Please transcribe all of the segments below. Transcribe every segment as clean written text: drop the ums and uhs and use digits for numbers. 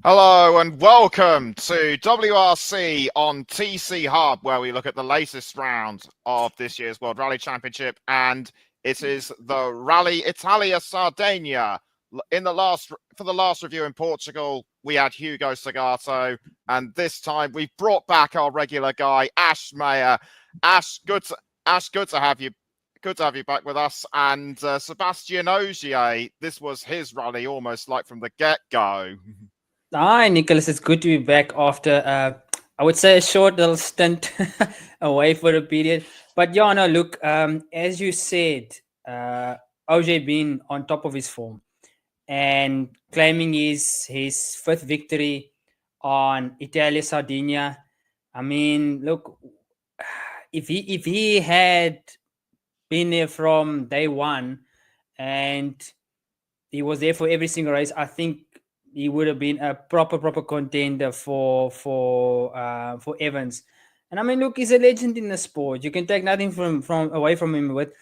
Hello and welcome to WRC on TCHUB, where we look at the latest round of this year's World Rally Championship, and it is the Rally Italia Sardegna. For the last review in Portugal, we had Hugo Sagato, and this time we've brought back our regular guy, Ash Mayer. Ash, good to have you. Good to have you back with us. And Sebastian Ogier, this was his rally almost like from the get-go. Hi, Nicholas. It's good to be back after, I would say, a short little stint away for a period. But yeah, no, look, as you said, OJ being on top of his form and claiming his fifth victory on Italia Sardinia. I mean, look, if he had been there from day one and he was there for every single race, I think he would have been a proper contender for Evans. And I mean, look, he's a legend in the sport. You can take nothing from away from him with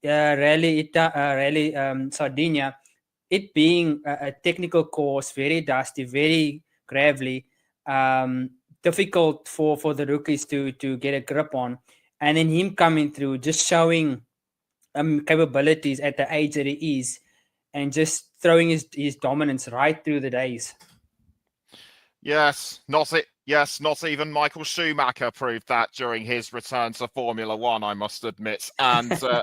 Rally Sardinia, it being a technical course, very dusty, very gravelly, difficult for the rookies to get a grip on, and then him coming through, just showing capabilities at the age that he is, and just throwing his dominance right through the days. Yes, not even Michael Schumacher proved that during his return to Formula One, I must admit. And but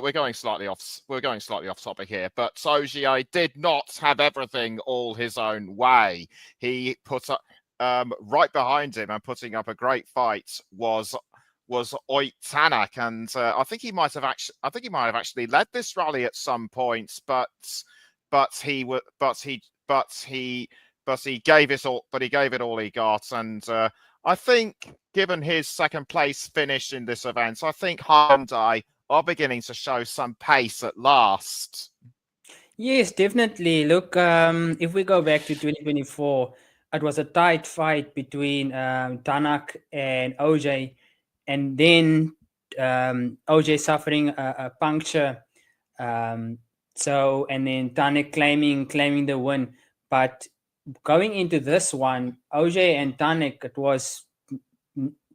we're going slightly off topic here. But Ogier did not have everything all his own way. He put up right behind him and putting up a great fight was Oyt Tanak, and I think he might have actually led this rally at some points, but he gave it all he got, and I think given his second place finish in this event, I think Hyundai are beginning to show some pace at last. Yes, definitely. Look, if we go back to 2024, it was a tight fight between Tanak and OJ, and then OJ suffering a puncture. And then Tanak claiming the win. But going into this one, OJ and Tanak, it was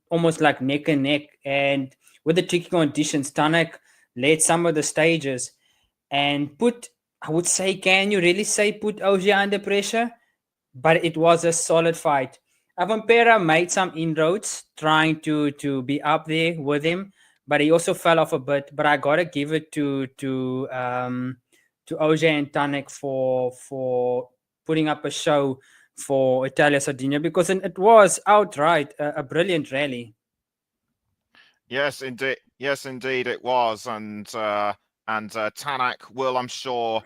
almost like neck and neck. And with the tricky conditions, Tanak led some of the stages and I would say, can you really say put OJ under pressure? But it was a solid fight. Avampera made some inroads trying to be up there with him, but he also fell off a bit. But I gotta give it to OJ and Tanek for putting up a show for Italia Sardinia, because it was outright a brilliant rally. Yes, indeed it was, and Tanak will, I'm sure,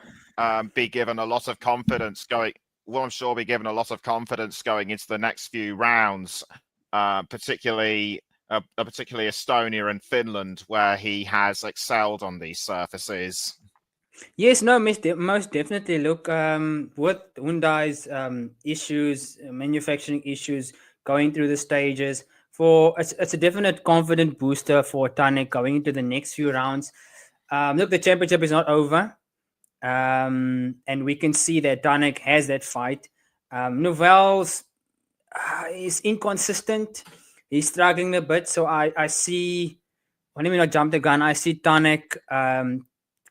be given a lot of confidence going. Will, I'm sure, be given a lot of confidence going into the next few rounds, particularly Estonia and Finland, where he has excelled on these surfaces. Yes, no, most definitely. Look, with Hyundai's issues, manufacturing issues, going through the stages, it's a definite confident booster for Tanek going into the next few rounds. Look, the championship is not over, and we can see that Tanek has that fight. Novell's is inconsistent. He's struggling a bit, so I see. Let me not jump the gun. I see Tanek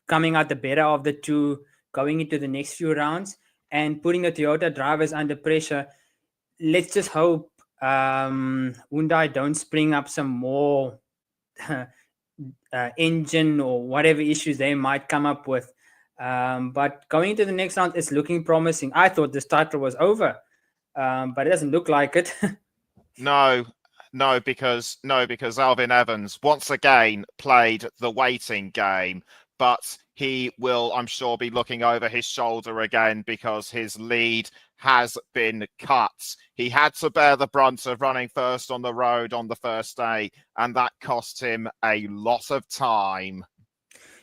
coming out the better of the two, going into the next few rounds and putting the Toyota drivers under pressure. Let's just hope Hyundai don't spring up some more engine or whatever issues they might come up with. But going into the next round, it's looking promising. I thought this title was over, but it doesn't look like it. No, because Alvin Evans once again played the waiting game, but he will, I'm sure, be looking over his shoulder again because his lead has been cut. He had to bear the brunt of running first on the road on the first day, and that cost him a lot of time.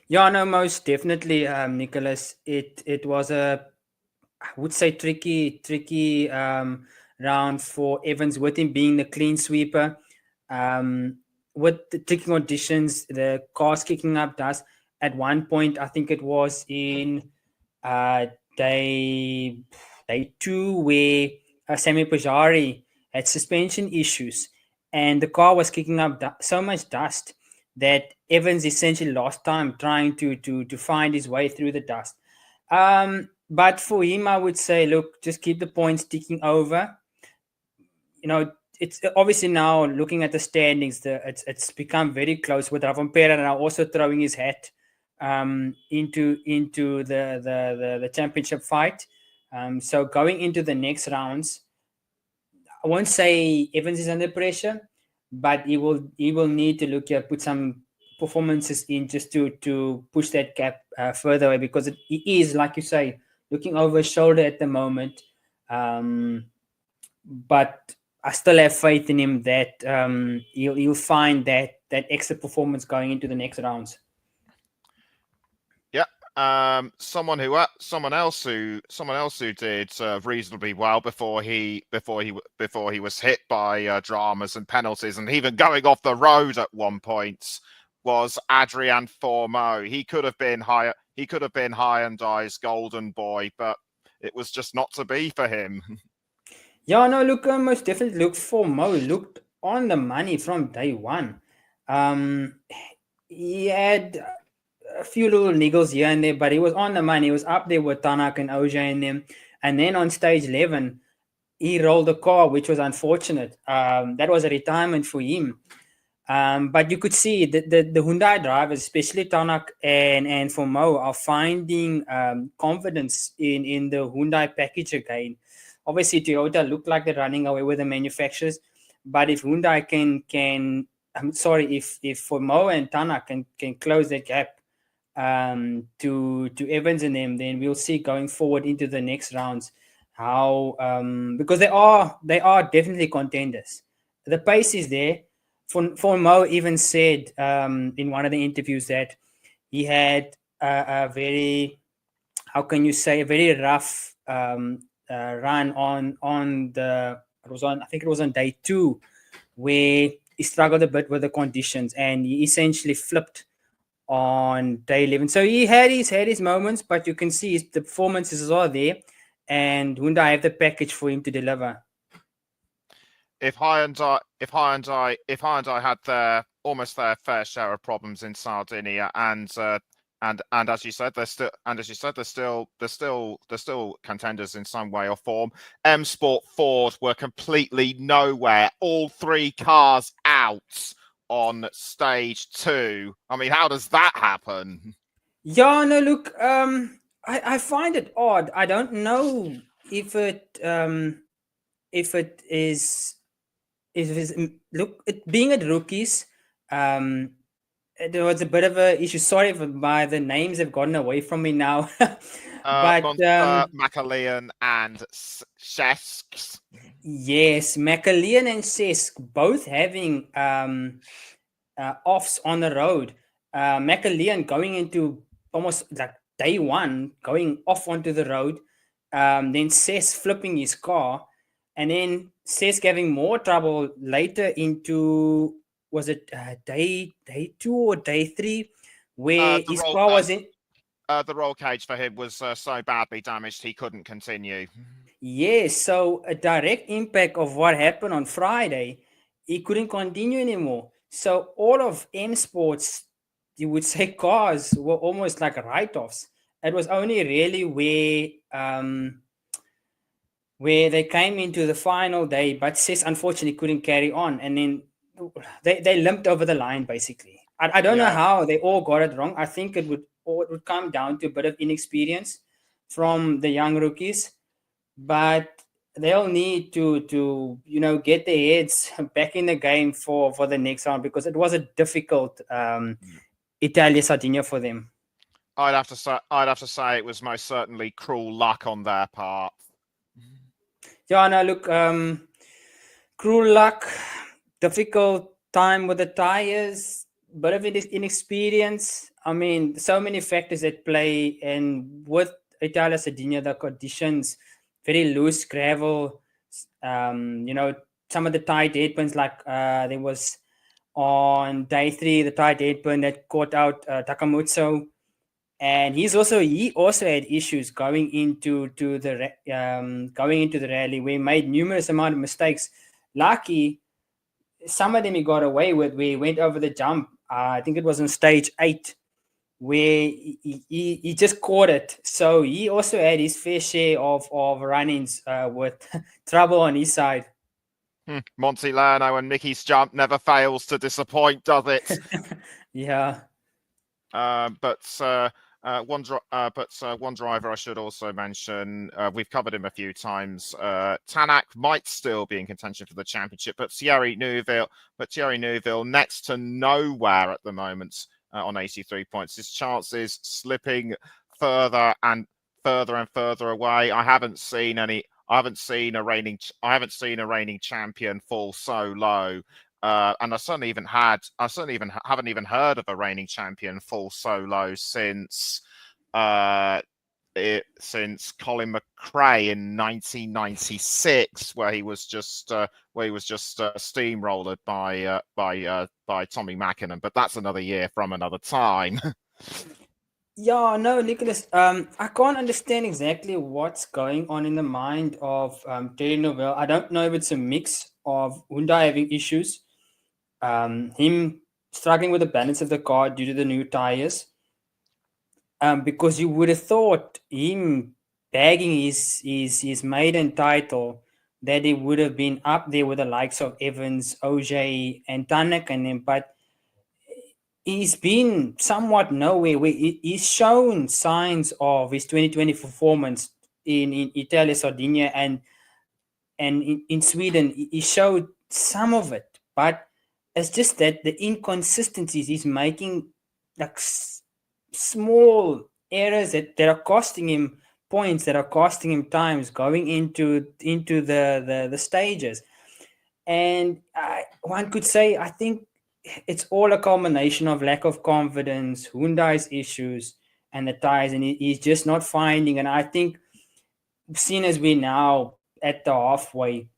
Yeah, no, most definitely, Nicholas. It was I would say, tricky round for Evans, with him being the clean sweeper. With the tricky conditions, the cars kicking up dust. At one point, I think it was in day 2 where Sami Pajari had suspension issues and the car was kicking up so much dust that Evans essentially lost time trying to find his way through the dust. But for him, I would say, look, just keep the points ticking over. It's obviously now looking at the standings, it's become very close with Ravampera now also throwing his hat into the championship fight. So going into the next rounds, I won't say Evans is under pressure, but he will need to put some performances in just to push that gap further away, because he is, like you say, looking over his shoulder at the moment. But I still have faith in him that he'll find that extra performance going into the next rounds. Yeah, someone else who did reasonably well before he was hit by dramas and penalties and even going off the road at one point was Adrian Formeau. He could have been higher. He could have been Hyundai's golden boy, but it was just not to be for him. Yeah, no, look, most definitely look for Mo. Looked on the money from day one. He had a few little niggles here and there, but he was on the money. He was up there with Tanak and OJ and them. And then on stage 11, he rolled the car, which was unfortunate. That was a retirement for him. But you could see that the Hyundai drivers, especially Tanak and for Mo, are finding confidence in the Hyundai package again. Obviously, Toyota looked like they're running away with the manufacturers, but if Hyundai if Formeau and Tanak can close that gap to Evans and them, then we'll see going forward into the next rounds how because they are definitely contenders. The pace is there. Formeau even said in one of the interviews that he had a very, how can you say, a very rough run on the, I think it was on day 2, where he struggled a bit with the conditions and he essentially flipped on day 11. So he had his moments, but you can see the performances are there, and Hyundai have the package for him to deliver. If Hyundai had almost their fair share of problems in Sardinia, and as you said, they're still contenders in some way or form. M Sport Ford were completely nowhere. All 3 cars out on stage 2. I mean, how does that happen? Yeah, no, look, I find it odd. I don't know if it is look, being at rookies, there was a bit of a issue. Sorry if the names have gotten away from me now. But McAlean and Shesk. Yes, McAlean and Sesk both having offs on the road. McAlean going into almost like day 1, going off onto the road. Then Sesk flipping his car, and then Sesk having more trouble later into, was it day 2 or day 3, where his car was in. The roll cage for him was so badly damaged he couldn't continue. Yes, so a direct impact of what happened on Friday, he couldn't continue anymore. So all of M Sports, you would say, cars were almost like write-offs. It was only really where they came into the final day, but Sis unfortunately couldn't carry on, and then they limped over the line basically. I don't know how they all got it wrong. I think it would come down to a bit of inexperience from the young rookies, but they'll need to get their heads back in the game for the next round, because it was a difficult Italia Sardegna for them. I'd have to say it was most certainly cruel luck on their part. Yeah, no, look, cruel luck, difficult time with the tires, bit of inexperience. I mean, so many factors at play, and with Italia Sardegna, the conditions, very loose gravel, some of the tight headpins, like there was on day 3, the tight headpin that caught out Takamutsu. and he also had issues going into the rally, where he made numerous amount of mistakes. Lucky, some of them he got away with, where he went over the jump. I think it was on stage 8, where he just caught it. So he also had his fair share of run-ins with trouble on his side. Monty Lerno and Mickey's jump never fails to disappoint, does it? Yeah. But one driver I should also mention, we've covered him a few times. Tanak might still be in contention for the championship, but Thierry Neuville next to nowhere at the moment on 83 points. His chances slipping further and further away. I haven't seen a reigning champion fall so low. And I certainly haven't even heard of a reigning champion fall so low since Colin McRae in 1996, where he was just steamrolled by Tommy Mackinnon. But that's another year from another time. Yeah, no, Nicholas. I can't understand exactly what's going on in the mind of Terry Novell. I don't know if it's a mix of Hyundai having issues, him struggling with the balance of the car due to the new tires. Because you would have thought him bagging his maiden title, that he would have been up there with the likes of Evans, OJ, and Tanak and them, but he's been somewhat nowhere. He's shown signs of his 2020 performance in Italia, Sardegna, and in Sweden. He showed some of it, but it's just that the inconsistencies he's making, like small errors that are costing him points, that are costing him times going into the stages. And one could say, I think it's all a culmination of lack of confidence, Hyundai's issues, and the tires, and he's just not finding. And I think, seeing as we're now at the halfway,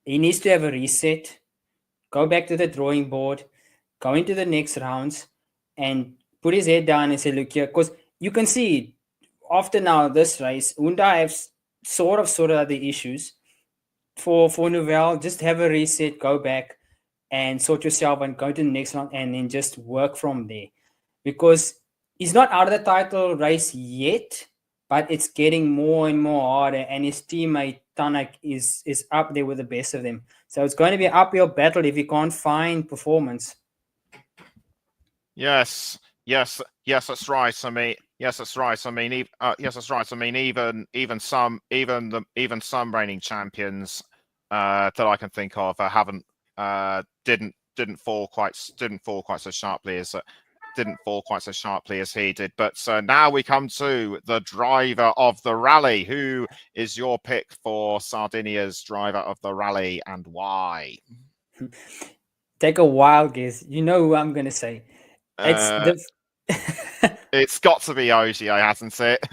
he needs to have a reset, go back to the drawing board, go into the next rounds, and put his head down and say, look here, because you can see after now this race, Hyundai have sort of the issues. For Novell, just have a reset, go back and sort yourself and go to the next round, and then just work from there. Because he's not out of the title race yet, but it's getting more and more harder, and his teammate Tanak is up there with the best of them. So it's going to be an uphill battle if he can't find performance. Yes, that's right. I mean, yes, that's right. I mean, yes, that's right. I mean, even some reigning champions that I can think of haven't didn't fall quite so sharply as he did. But now we come to the driver of the rally. Who is your pick for Sardinia's driver of the rally, and why? Take a wild guess. You know who I'm going to say. It's got to be OJ, hasn't it?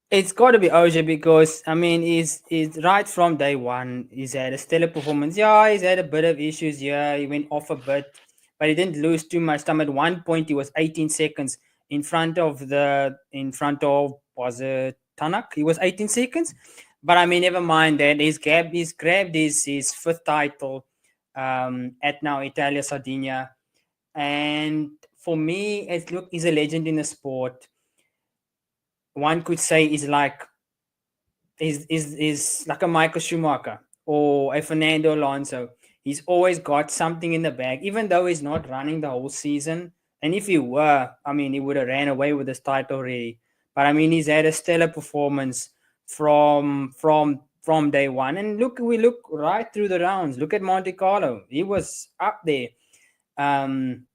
It's got to be OJ, because I mean, he's right from day one. He's had a stellar performance. Yeah, he's had a bit of issues. Yeah, he went off a bit, but he didn't lose too much time. At one point, he was 18 seconds in front of was it Tanak? He was 18 seconds, but I mean, never mind that. He's grabbed his fifth title at now Italia, Sardegna, and for me, he's a legend in the sport. One could say is like a Michael Schumacher or a Fernando Alonso. He's always got something in the bag, even though he's not running the whole season. And if he were, I mean, he would have ran away with his title already. But I mean, he's had a stellar performance from day one. And we look right through the rounds. Look at Monte Carlo; he was up there, and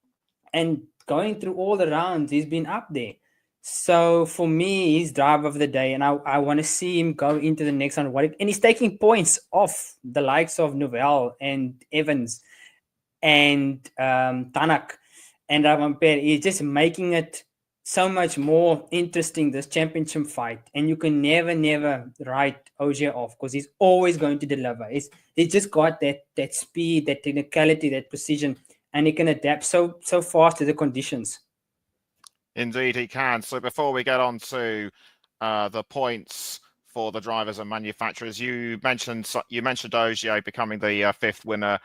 going through all the rounds, he's been up there. So for me, he's driver of the day, and I want to see him go into the next round. And he's taking points off the likes of Novell and Evans and Tanak and Ravampere. He's just making it so much more interesting, this championship fight. And you can never write OJ off, because he's always going to deliver. He's just got that speed, that technicality, that precision, and he can adapt so fast to the conditions. Indeed, he can. So before we get on to the points for the drivers and manufacturers, you mentioned Ogier becoming the fifth winner.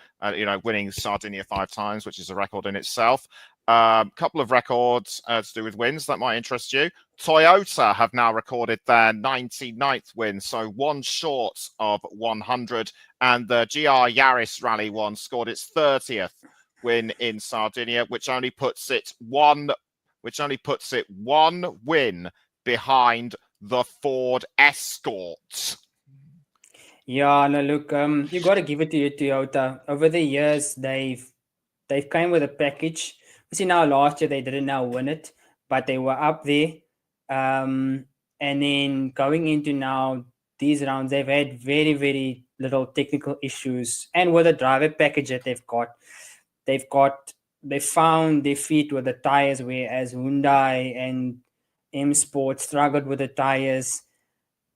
Winning Sardinia 5 times, which is a record in itself. Couple of records to do with wins that might interest you. Toyota have now recorded their 99th win, so one short of 100, and the GR Yaris Rally 1 scored its 30th win in Sardinia, which only puts it one win behind the Ford Escort. Yeah, no, look, you got to give it to Toyota. Over the years, they've come with a package. You see, now last year they didn't now win it, but they were up there. And then going into now these rounds, they've had very, very little technical issues. And with the driver package that they found their feet with the tires, whereas Hyundai and M Sport struggled with the tires.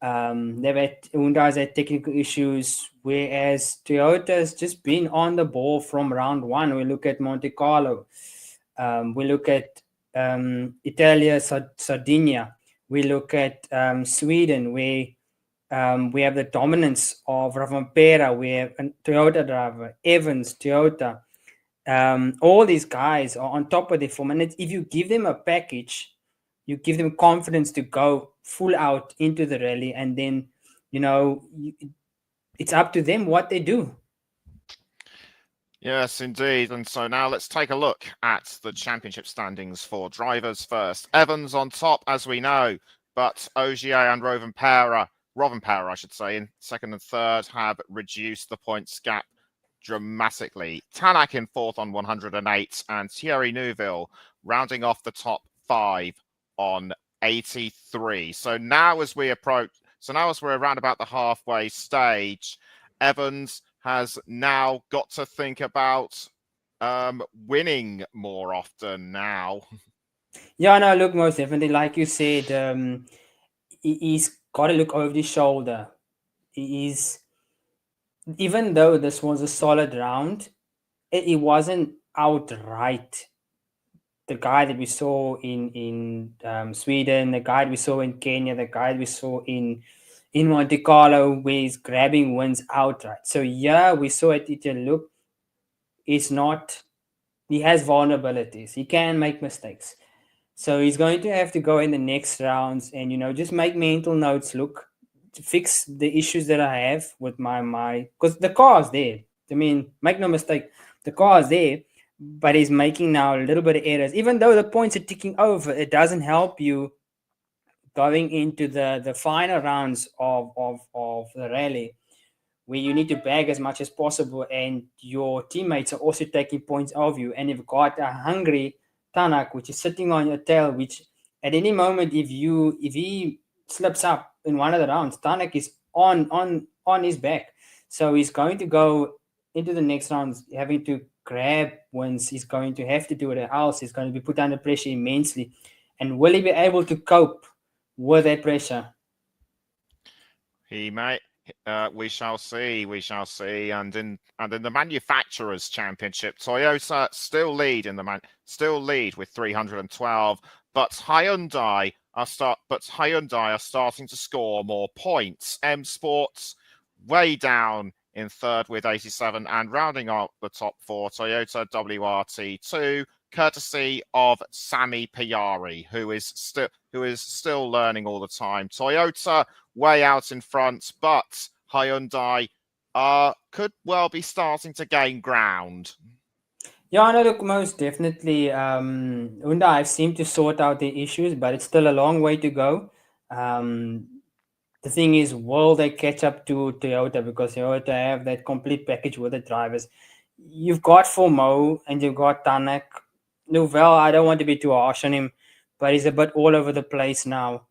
Hyundai's had technical issues, whereas Toyota's just been on the ball from round one. We look at Monte Carlo, we look at Italia, Sardegna, we look at Sweden, where we have the dominance of Ravampera, we have a Toyota driver, Evans, Toyota. All these guys are on top of their form, and if you give them a package, you give them confidence to go full out into the rally, and then it's up to them what they do. Yes, indeed. And so now let's take a look at the championship standings for drivers first. Evans on top, as we know, but Ogier and Rovanpera, I should say, in second and third have reduced the points gap dramatically. Tanak in fourth on 108, and Thierry Neuville rounding off the top five on 83. So now as we're around about the halfway stage, Evans has now got to think about winning more often now. Yeah, no, look, most definitely, like you said, he's got to look over his shoulder. Even though this was a solid round, it wasn't outright the guy that we saw in Sweden, the guy we saw in Kenya, the guy we saw in Monte Carlo, where he's grabbing wins outright. So yeah, we saw at Italy, look, he has vulnerabilities. He can make mistakes. So he's going to have to go in the next rounds and just make mental notes. Look, to fix the issues that I have with my because the car is there. I mean, make no mistake, the car is there, but he's making now a little bit of errors. Even though the points are ticking over, it doesn't help you going into the final rounds of the rally, where you need to bag as much as possible, and your teammates are also taking points of you. And you've got a hungry Tanak, which is sitting on your tail, which at any moment, if he slips up in one of the rounds, Tanak is on his back. So he's going to go into the next rounds having to grab wins. He's going to have to do it else. He's going to be put under pressure immensely. And will he be able to cope with that pressure? He may. We shall see. We shall see. And in the manufacturers' championship, Toyota still lead with 312, but Hyundai are starting to score more points. M Sports way down in third with 87, and rounding up the top four, Toyota WRT2, courtesy of Sami Piari, who is still learning all the time. Toyota way out in front, but Hyundai could well be starting to gain ground. Yeah, no, look, most definitely. Hyundai seem to sort out the issues, but it's still a long way to go. The thing is, will they catch up to Toyota? Because Toyota have that complete package with the drivers. You've got Formo and you've got Tanak. Nouvel, I don't want to be too harsh on him, but he's a bit all over the place now.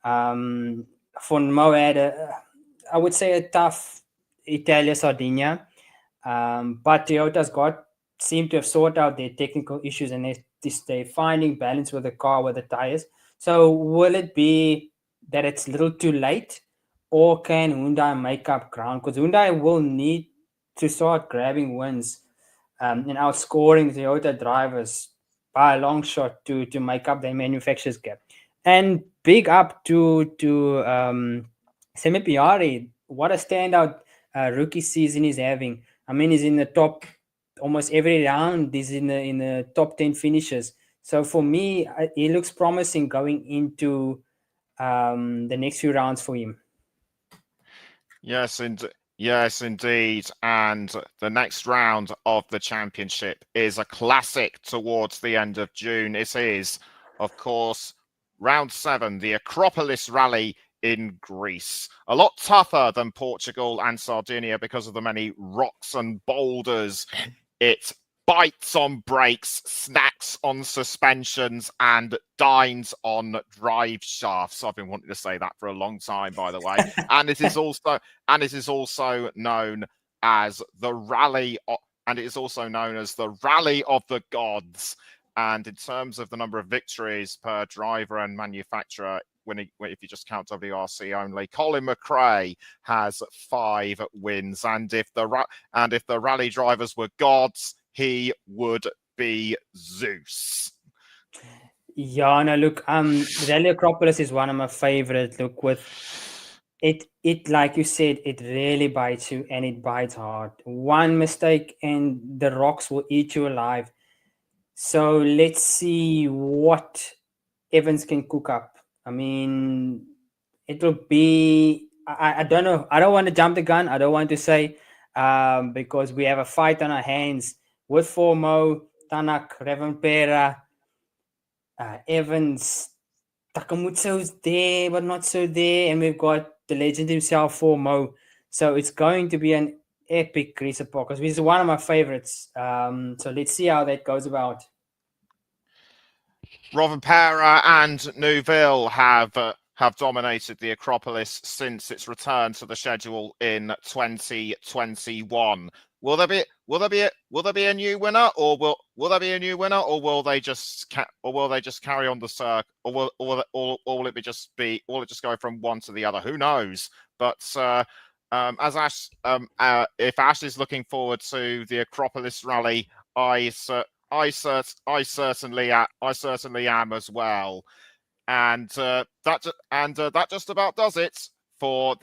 Formo had I would say, a tough Italia, Sardegna. But Toyota's seem to have sorted out their technical issues, and they're finding balance with the car, with the tires. So will it be that it's a little too late, or can Hyundai make up ground? Because Hyundai will need to start grabbing wins and outscoring Toyota drivers by a long shot to make up their manufacturers gap. And big up to Semi Piari. What a standout rookie season he's having. I mean, he's in the top almost every round. He's in the top 10 finishes. So for me, he looks promising going into the next few rounds for him. Yes, indeed. And the next round of the championship is a classic towards the end of June. It is, of course, round 7, the Acropolis Rally in Greece. A lot tougher than Portugal and Sardinia because of the many rocks and boulders. It bites on brakes, snacks on suspensions, and dines on drive shafts. I've been wanting to say that for a long time, by the way. And it is also known as the Rally, and it is also known as the Rally of the Gods. And in terms of the number of victories per driver and manufacturer, if you just count WRC only, Colin McRae has 5 wins. And if the rally drivers were gods, he would be Zeus. Yeah, no, look, Rally Acropolis is one of my favorites. Look, with it like you said, it really bites you, and it bites hard. One mistake and the rocks will eat you alive. So let's see what Evans can cook up. I mean, it'll be. I don't know. I don't want to jump the gun. I don't want to say because we have a fight on our hands with Formo, Tanak, Revampera, Evans, Takamutsu's there, but not so there. And we've got the legend himself, Formo. So it's going to be an epic Greece because he's one of my favorites. So let's see how that goes about. Rovanpera and Neuville have dominated the Acropolis since its return to the schedule in 2021. Will there be a new winner, or will they just carry on the circuit, or will it just go from one to the other? Who knows? But as Ash, if Ash is looking forward to the Acropolis Rally, I certainly am as well. And that just about does it for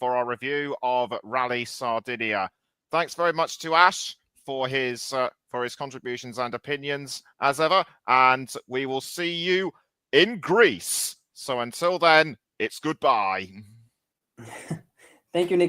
our review of Rally Sardinia. Thanks very much to Ash for his contributions and opinions as ever, and we will see you in Greece. So until then, it's goodbye. Thank you, Nick.